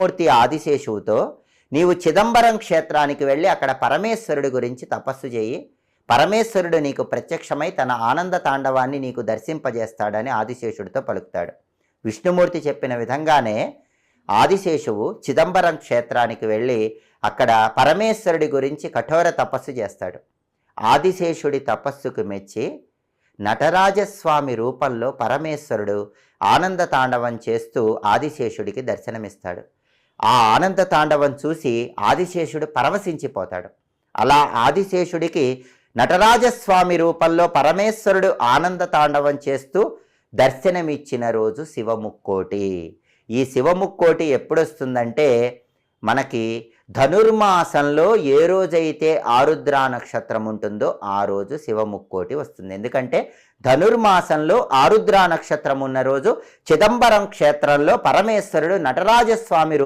మూర్తి ఆదిశేషువుతో నీవు చిదంబరం క్షేత్రానికి వెళ్ళి అక్కడ పరమేశ్వరుడి గురించి తపస్సు చేయి, పరమేశ్వరుడు నీకు ప్రత్యక్షమై తన ఆనంద తాండవాన్ని నీకు దర్శింపజేస్తాడని ఆదిశేషుడితో పలుకుతాడు. విష్ణుమూర్తి చెప్పిన విధంగానే ఆదిశేషువు చిదంబరం క్షేత్రానికి వెళ్ళి అక్కడ పరమేశ్వరుడి గురించి కఠోర తపస్సు చేస్తాడు. ఆదిశేషుడి తపస్సుకు మెచ్చి నటరాజస్వామి రూపంలో పరమేశ్వరుడు ఆనంద తాండవం చేస్తూ ఆదిశేషుడికి దర్శనమిస్తాడు. ఆ ఆనంద తాండవం చూసి ఆదిశేషుడు పరవశించిపోతాడు. అలా ఆదిశేషుడికి నటరాజస్వామి రూపంలో పరమేశ్వరుడు ఆనంద తాండవం చేస్తూ దర్శనమిచ్చిన రోజు శివముక్కోటి. ఈ శివముక్కోటి ఎప్పుడొస్తుందంటే మనకి ధనుర్మాసంలో ఏ రోజైతే ఆరుద్రా నక్షత్రం ఉంటుందో ఆ రోజు శివముక్కోటి వస్తుంది. ఎందుకంటే ధనుర్మాసంలో ఆరుద్రా నక్షత్రం ఉన్న రోజు చిదంబరం క్షేత్రంలో పరమేశ్వరుడు నటరాజస్వామి